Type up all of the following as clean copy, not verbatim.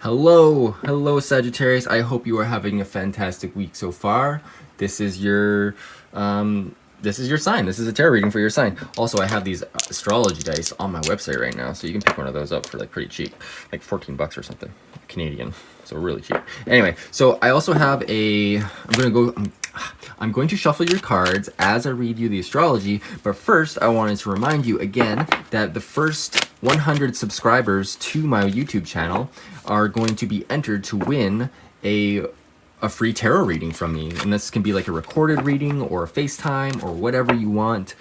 Hello Sagittarius. I hope you are having a fantastic week so far. This is your sign. This is a tarot reading for your sign. Also, I have these astrology dice on my website right now, so you can pick one of those up for like pretty cheap, like 14 bucks or something, Canadian. So really cheap. Anyway, so I also have I'm going to shuffle your cards as I read you the astrology, but first I wanted to remind you again that the first 100 subscribers to my YouTube channel are going to be entered to win a free tarot reading from me. And this can be like a recorded reading or a FaceTime or whatever you want.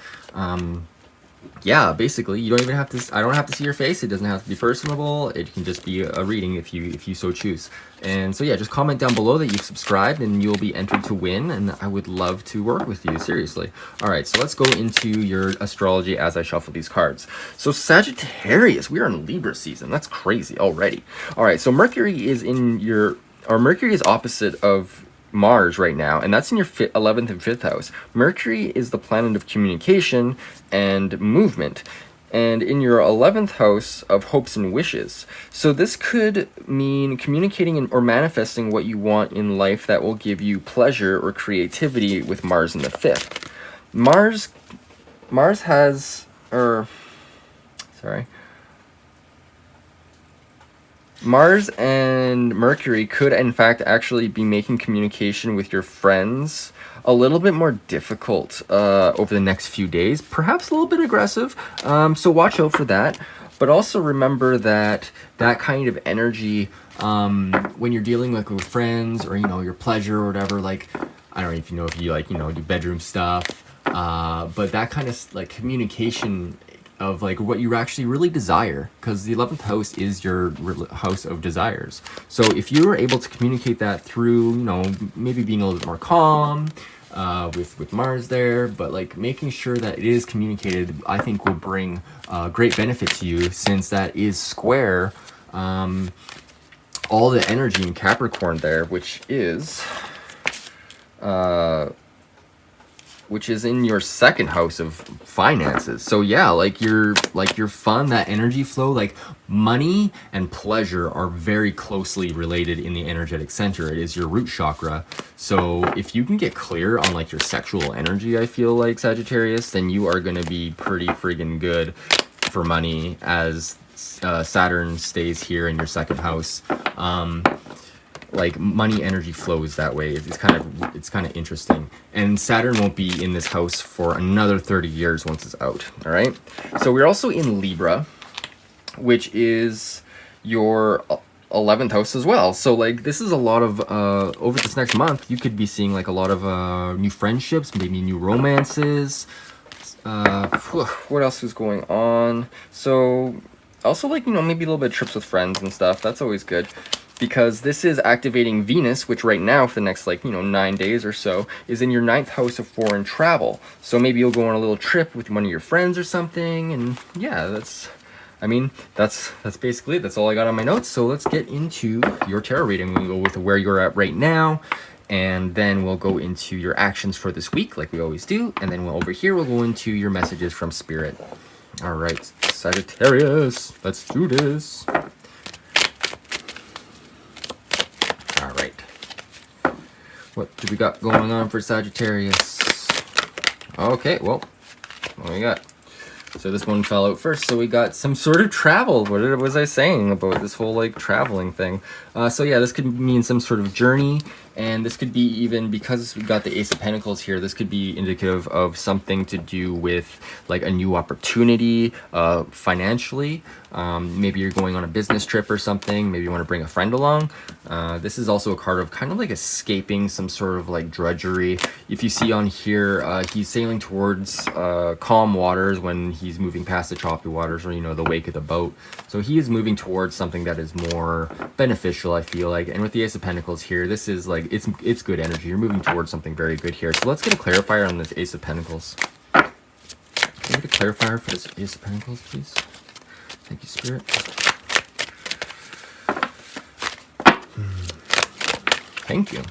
Yeah, basically, you don't even have to, I don't have to see your face. It doesn't have to be personable. It can just be a reading if you so choose. And so yeah, just comment down below that you've subscribed and you'll be entered to win, and I would love to work with you, seriously. All right, so let's go into your astrology as I shuffle these cards. So Sagittarius, we are in Libra season. That's crazy already. All right, so Mercury is Mercury is opposite of Mars right now, and that's in your 11th and 5th house. Mercury is the planet of communication and movement, and in your 11th house of hopes and wishes. So this could mean communicating or manifesting what you want in life that will give you pleasure or creativity with Mars in the 5th. Mars and Mercury could, in fact, actually be making communication with your friends a little bit more difficult over the next few days, perhaps a little bit aggressive, so watch out for that. But also remember that that kind of energy, when you're dealing with friends or, your pleasure or whatever, like, I don't know if you like, do bedroom stuff, but that kind of like communication of like what you actually really desire, because the 11th house is your house of desires. So if you're able to communicate that through, maybe being a little bit more calm, with Mars there, but like making sure that it is communicated, I think will bring great benefit to you, since that is square all the energy in Capricorn there, which is in your 2nd house of finances. So yeah, like your fun, that energy flow, like money and pleasure are very closely related in the energetic center. It is your root chakra. So if you can get clear on like your sexual energy, I feel like, Sagittarius, then you are going to be pretty friggin' good for money, as Saturn stays here in your 2nd house. Like money energy flows that way. It's kind of interesting. And Saturn won't be in this house for another 30 years once it's out. All right. So we're also in Libra, which is your 11th house as well. So like this is a lot of over this next month, you could be seeing like a lot of new friendships, maybe new romances. What else is going on? So also like, maybe a little bit of trips with friends and stuff. That's always good, because this is activating Venus, which right now for the next 9 days or so is in your 9th house of foreign travel. So maybe you'll go on a little trip with one of your friends or something, and yeah, that's basically it. That's all I got on my notes. So let's get into your tarot reading. We'll go with where you're at right now, and then we'll go into your actions for this week like we always do, and then over here we'll go into your messages from Spirit. All right, Sagittarius, let's do this. What do we got going on for Sagittarius? Okay, well, what we got? So this one fell out first, so we got some sort of travel. What was I saying about this whole like traveling thing? So yeah, this could mean some sort of journey, and this could be, even because we got the Ace of Pentacles here, this could be indicative of something to do with like a new opportunity financially. Maybe you're going on a business trip or something. Maybe you want to bring a friend along. This is also a card of kind of like escaping some sort of like drudgery. If you see on here, he's sailing towards calm waters when he's moving past the choppy waters, or the wake of the boat. So he is moving towards something that is more beneficial, I feel like. And with the Ace of Pentacles here, this is like it's good energy. You're moving towards something very good here. So let's get a clarifier on this Ace of Pentacles. Can we get a clarifier for this Ace of Pentacles, please? Thank you, Spirit. Thank you.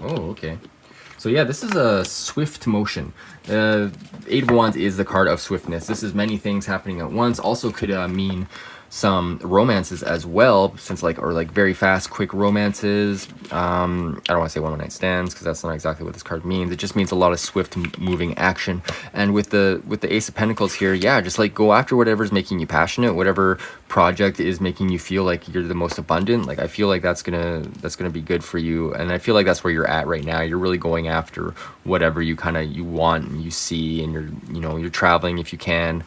Oh, okay. So yeah, this is a swift motion. Eight of Wands is the card of swiftness. This is many things happening at once. Also could mean some romances as well, since like, or like very fast, quick romances. I don't want to say one night stands because that's not exactly what this card means. It just means a lot of swift moving action. And with the Ace of Pentacles here, yeah, just like go after whatever's making you passionate, whatever project is making you feel like you're the most abundant. Like I feel like that's gonna be good for you, and I feel like that's where you're at right now. You're really going after whatever you want and you see, and you're traveling if you can.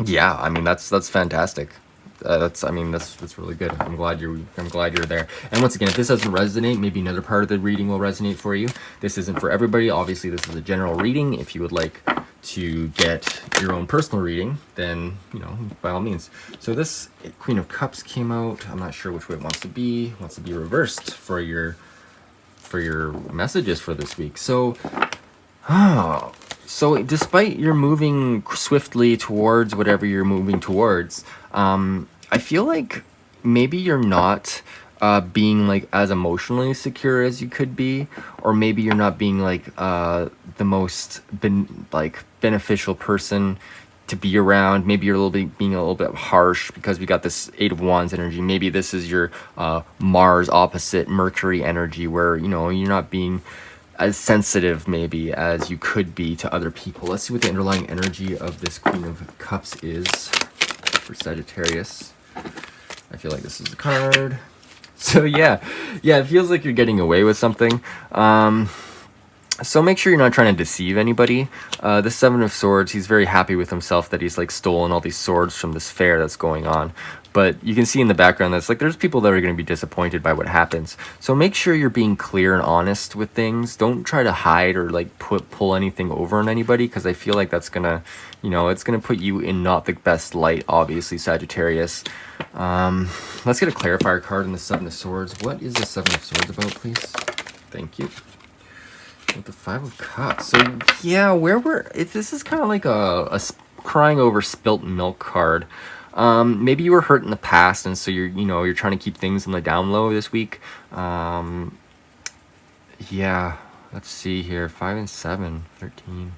Yeah, I mean that's fantastic. That's really good. I'm glad you're there. And once again, if this doesn't resonate, maybe another part of the reading will resonate for you. This isn't for everybody. Obviously, this is a general reading. If you would like to get your own personal reading, then by all means. So this Queen of Cups came out. I'm not sure which way it wants to be. It wants to be reversed for your messages for this week. So, so despite you're moving swiftly towards whatever you're moving towards, I feel like maybe you're not being like as emotionally secure as you could be, or maybe you're not being like the most beneficial person to be around. Maybe you're being a little bit harsh because we got this Eight of Wands energy. Maybe this is your Mars opposite Mercury energy, where you're not being as sensitive maybe as you could be to other people. Let's see what the underlying energy of this Queen of Cups is for Sagittarius. I feel like this is the card. So yeah, it feels like you're getting away with something. So make sure you're not trying to deceive anybody. The Seven of Swords, he's very happy with himself that he's like stolen all these swords from this fair that's going on. But you can see in the background that's like there's people that are going to be disappointed by what happens. So make sure you're being clear and honest with things. Don't try to hide or like pull anything over on anybody, because I feel like that's gonna, it's gonna put you in not the best light, obviously, Sagittarius. Let's get a clarifier card in the Seven of Swords. What is the Seven of Swords about, please? Thank you. With the Five of Cups. So yeah, this is kind of like a crying over spilt milk card. Maybe you were hurt in the past, and so you're trying to keep things in the down low this week. Yeah, let's see here. 5 and 7, 13,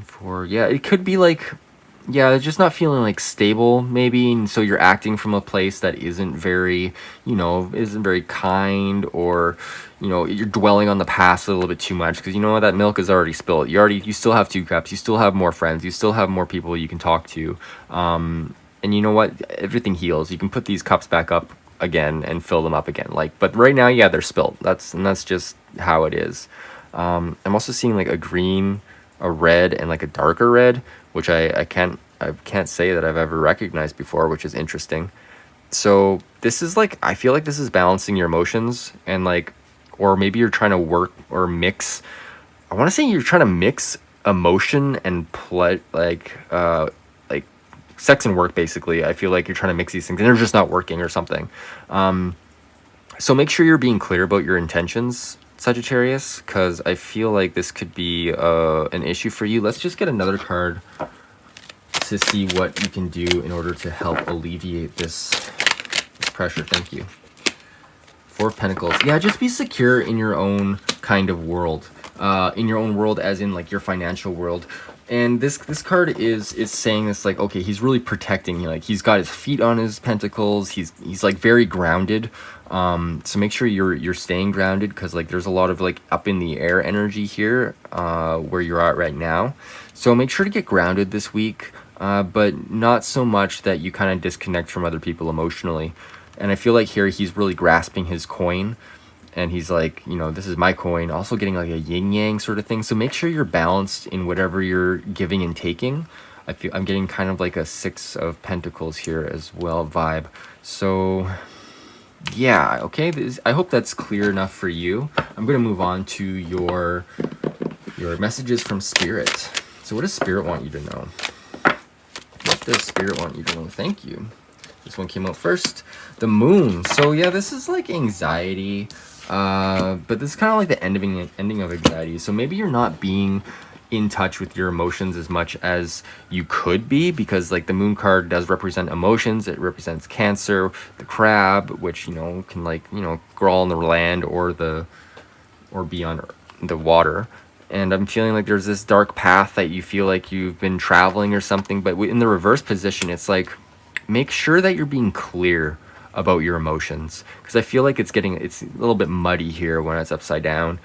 4. Yeah, it could be like, yeah, just not feeling like stable maybe, and so you're acting from a place that isn't very kind, or you're dwelling on the past a little bit too much, because that milk is already spilled. You still have 2 cups, you still have more friends, you still have more people you can talk to, and you know what, everything heals. You can put these cups back up again and fill them up again, but right now, yeah, they're spilled. That's just how it is. I'm also seeing like a green, a red, and like a darker red, which I can't say that I've ever recognized before, which is interesting. So this is like, I feel like this is balancing your emotions, and like, or maybe you're trying to work or mix. I want to say you're trying to mix emotion and like sex and work, basically. I feel like you're trying to mix these things and they're just not working or something. So make sure you're being clear about your intentions, Sagittarius, because I feel like this could be an issue for you. Let's just get another card to see what you can do in order to help alleviate this pressure. Thank you. 4 of Pentacles. Yeah, just be secure in your own kind of world. In your own world, as in like your financial world. And this card is saying this, like, okay, he's really protecting you. Like, he's got his feet on his pentacles. He's like very grounded. So make sure you're staying grounded, because like there's a lot of like up in the air energy here where you're at right now. So make sure to get grounded this week, but not so much that you kind of disconnect from other people emotionally. And I feel like here he's really grasping his coin, and he's like, this is my coin. Also getting like a yin yang sort of thing. So make sure you're balanced in whatever you're giving and taking. I'm getting kind of like a 6 of Pentacles here as well vibe. So yeah, okay. I hope that's clear enough for you. I'm going to move on to your messages from Spirit. So what does Spirit want you to know? What does Spirit want you to know? Thank you. This one came out first. The Moon. So yeah, this is like anxiety, but this is kind of like the ending of anxiety. So maybe you're not being in touch with your emotions as much as you could be, because like the Moon card does represent emotions. It represents Cancer, the crab, which can like crawl on the land or be on the water. And I'm feeling like there's this dark path that you feel like you've been traveling or something. But in the reverse position, it's like, make sure that you're being clear about your emotions, because I feel like it's a little bit muddy here when it's upside down.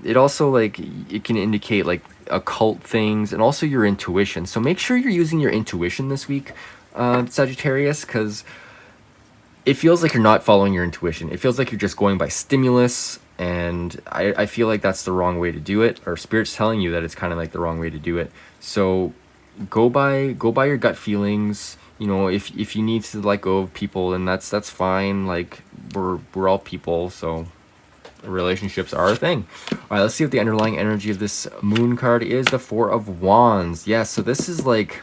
It also, like, it can indicate like occult things and also your intuition. So make sure you're using your intuition this week, Sagittarius, because it feels like you're not following your intuition. It feels like you're just going by stimulus, and I feel like that's the wrong way to do it, or Spirit's telling you that it's kind of like the wrong way to do it. So go by your gut feelings. You know, if you need to let go of people, then that's fine. Like, we're all people, so relationships are a thing. All right, let's see what the underlying energy of this moon card is. The Four of Wands. Yeah, so this is like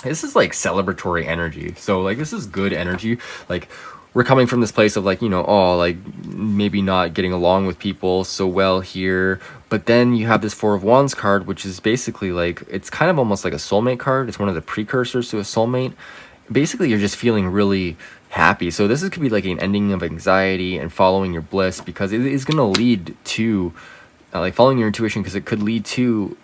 celebratory energy. So like, this is good energy. Like, we're coming from this place of like, you know, oh, like maybe not getting along with people so well here. But then you have this Four of Wands card, which is basically like, it's kind of almost like a soulmate card. It's one of the precursors to a soulmate. Basically, you're just feeling really happy. So this could be like an ending of anxiety and following your bliss, because it is going to lead to like following your intuition, because it could lead to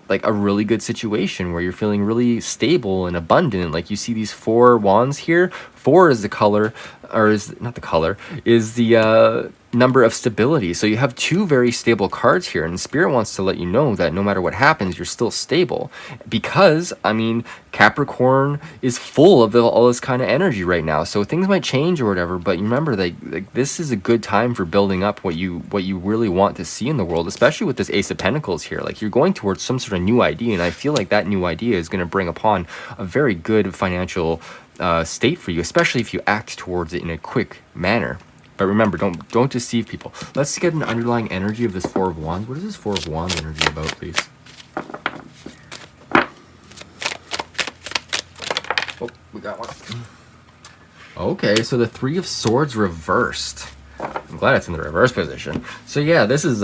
like a really good situation where you're feeling really stable and abundant. Like, you see these four wands here. Four is the color, or is not the color, is the number of stability. So you have two very stable cards here, and Spirit wants to let you know that no matter what happens, you're still stable. Because, I mean, Capricorn is full of all this kind of energy right now, so things might change or whatever, but remember that, like, this is a good time for building up what you really want to see in the world, especially with this Ace of Pentacles here. Like, you're going towards some sort of new idea, and I feel like that new idea is going to bring upon a very good financial state for you, especially if you act towards it in a quick manner. But remember, don't deceive people. Let's get an underlying energy of this Four of Wands. What is this Four of Wands energy about, please? Oh, we got one. Okay, so the Three of Swords reversed. I'm glad it's in the reverse position. So yeah, this is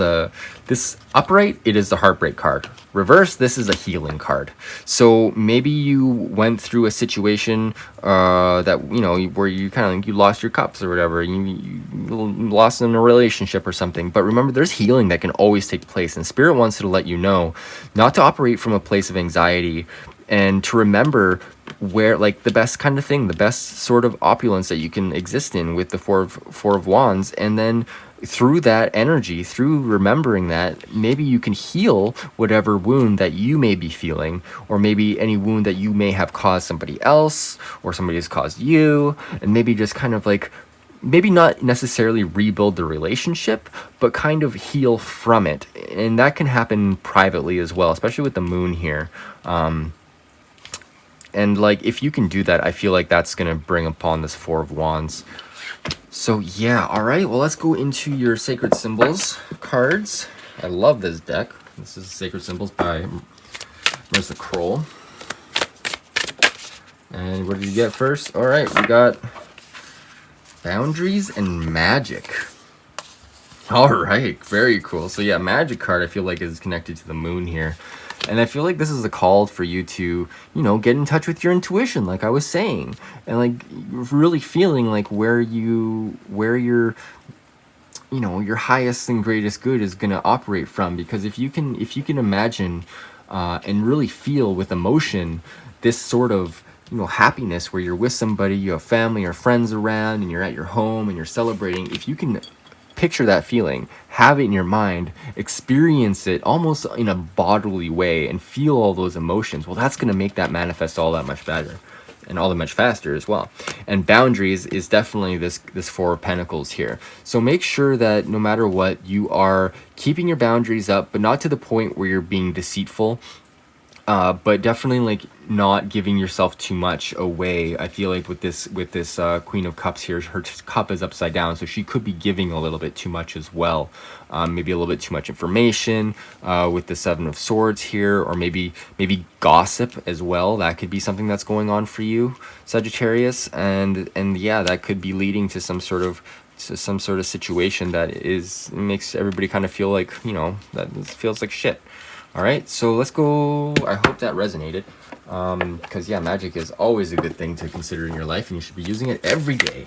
this upright, it is the heartbreak card. Reverse, this is a healing card. So maybe you went through a situation that, you know, where you kind of like, you lost your cups or whatever, you lost in a relationship or something. But remember, there's healing that can always take place, and Spirit wants to let you know not to operate from a place of anxiety, and to remember where, like, the best kind of thing, the best sort of opulence that you can exist in with the Four of Wands. And then through that energy, through remembering that, maybe you can heal whatever wound that you may be feeling, or maybe any wound that you may have caused somebody else, or somebody has caused you, and maybe just kind of like, maybe not necessarily rebuild the relationship, but kind of heal from it. And that can happen privately as well, especially with the moon here. And like, if you can do that, I feel like that's going to bring upon this Four of Wands. So yeah, all right, well, let's go into your Sacred Symbols cards. I love this deck. This is Sacred Symbols by Marissa Kroll. And what did you get first? All right, we got Boundaries and Magic. All right, very cool. So yeah, Magic card I feel like is connected to the moon here. And I feel like this is a call for you to, you know, get in touch with your intuition, like I was saying, and like really feeling like where your, you know, your highest and greatest good is going to operate from. Because if you can imagine and really feel with emotion this sort of, you know, happiness where you're with somebody, you have family or friends around, and you're at your home and you're celebrating, if you can picture that feeling, have it in your mind, experience it almost in a bodily way, and feel all those emotions, well, that's going to make that manifest all that much better and all that much faster as well. And boundaries is definitely this Four of Pentacles here. So make sure that no matter what, you are keeping your boundaries up, but not to the point where you're being deceitful. But definitely like not giving yourself too much away. I feel like with this Queen of Cups here, her cup is upside down, so she could be giving a little bit too much as well. Maybe a little bit too much information with the Seven of Swords here, or maybe gossip as well. That could be something that's going on for you, Sagittarius, and yeah, that could be leading to some sort of situation that makes everybody kind of feel like, you know, that feels like shit. All right, so let's go. I hope that resonated, because yeah, magic is always a good thing to consider in your life, and you should be using it every day,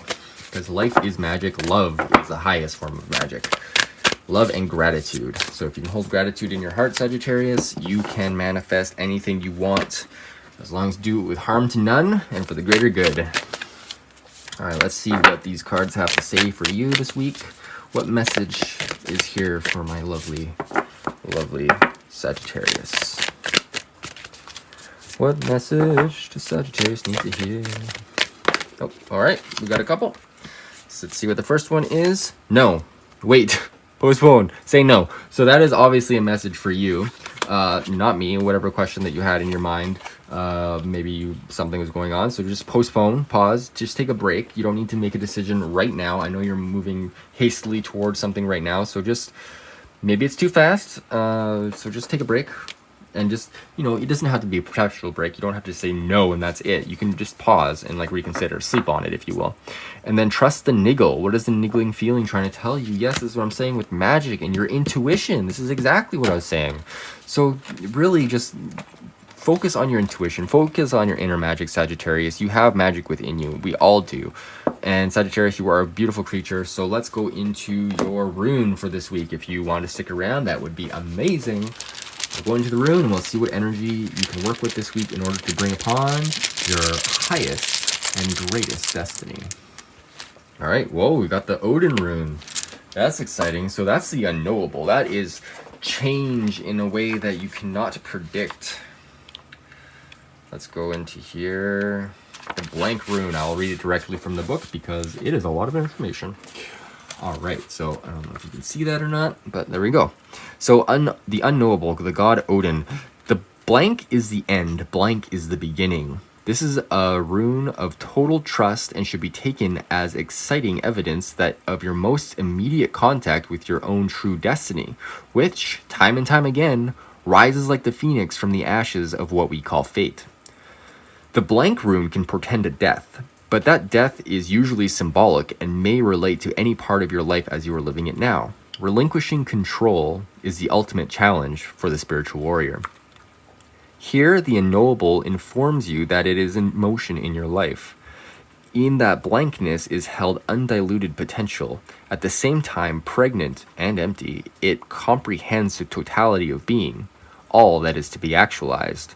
because life is magic. Love is the highest form of magic. love and gratitude. So if you can hold gratitude in your heart, Sagittarius, you can manifest anything you want, as long as you do it with harm to none and for the greater good. All right, let's see what these cards have to say for you this week. What message is here for my lovely, lovely Sagittarius? What message does Sagittarius need to hear? Oh, all right, we got a couple. So let's see what the first one is. No, wait, postpone, say no. So that is obviously a message for you, not me, whatever question that you had in your mind. Maybe something was going on, so just postpone, pause, just take a break. You don't need to make a decision right now. I know you're moving hastily towards something right now, so just, maybe it's too fast, so just take a break. And just, you know, it doesn't have to be a professional break. You don't have to say no and that's it. You can just pause and like reconsider, sleep on it if you will. And then trust the niggle. What is the niggling feeling trying to tell you? Yes, this is what I'm saying with magic and your intuition. This is exactly what I was saying. So really just focus on your intuition. Focus on your inner magic, Sagittarius. You have magic within you. We all do. And Sagittarius, you are a beautiful creature. So let's go into your rune for this week. If you want to stick around, that would be amazing. We'll go into the rune and we'll see what energy you can work with this week in order to bring upon your highest and greatest destiny. All right, whoa, we got the Odin rune. That's exciting. So that's the unknowable. That is change in a way that you cannot predict. Let's go into here. The blank rune. I'll read it directly from the book because it is a lot of information. All right, so I don't know if you can see that or not, but there we go. So the unknowable, the god Odin. The blank is the end, blank is the beginning. This is a rune of total trust and should be taken as exciting evidence that of your most immediate contact with your own true destiny, which, time and time again, rises like the phoenix from the ashes of what we call fate. The blank rune can portend a death, but that death is usually symbolic and may relate to any part of your life as you are living it now. Relinquishing control is the ultimate challenge for the spiritual warrior. Here, the unknowable informs you that it is in motion in your life. In that blankness is held undiluted potential. At the same time, pregnant and empty, it comprehends the totality of being, all that is to be actualized.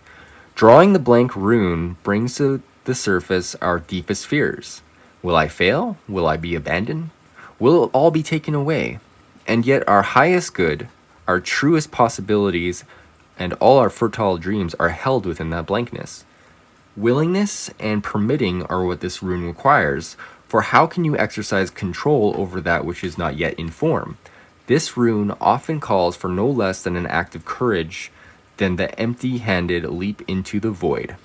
Drawing the blank rune brings to the surface our deepest fears. Will I fail? Will I be abandoned? Will it all be taken away? And yet our highest good, our truest possibilities, and all our fertile dreams are held within that blankness. Willingness and permitting are what this rune requires, for how can you exercise control over that which is not yet in form? This rune often calls for no less than an act of courage than the empty-handed leap into the void.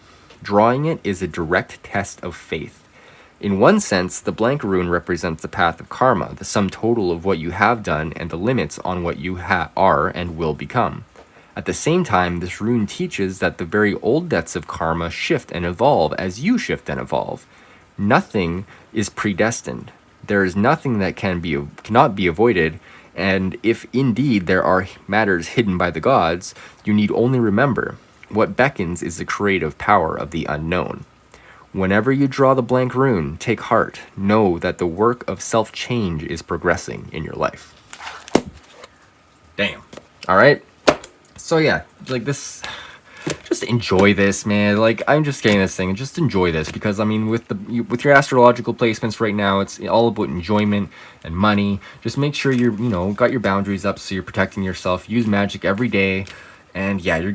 Drawing it is a direct test of faith. In one sense, the blank rune represents the path of karma, the sum total of what you have done and the limits on what you are and will become. At the same time, this rune teaches that the very old debts of karma shift and evolve as you shift and evolve. Nothing is predestined. There is nothing that cannot be avoided, and if indeed there are matters hidden by the gods, you need only remember, what beckons is the creative power of the unknown. Whenever you draw the blank rune, take heart. Know that the work of self-change is progressing in your life. Damn. All right. So yeah, like this, just enjoy this, man. Like I'm just getting this thing and just enjoy this because I mean, with your astrological placements right now, it's all about enjoyment and money. Just make sure you're, got your boundaries up so you're protecting yourself. Use magic every day. And yeah, you're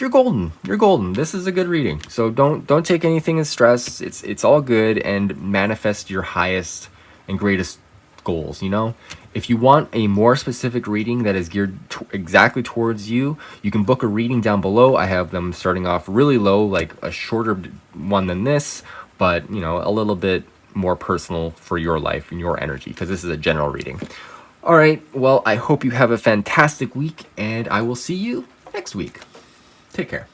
golden. You're golden. This is a good reading. So don't take anything as stress. It's all good, and manifest your highest and greatest goals. If you want a more specific reading that is geared exactly towards you, you can book a reading down below. I have them starting off really low, like a shorter one than this, but a little bit more personal for your life and your energy, because this is a general reading. All right. Well, I hope you have a fantastic week, and I will see you next week. Take care.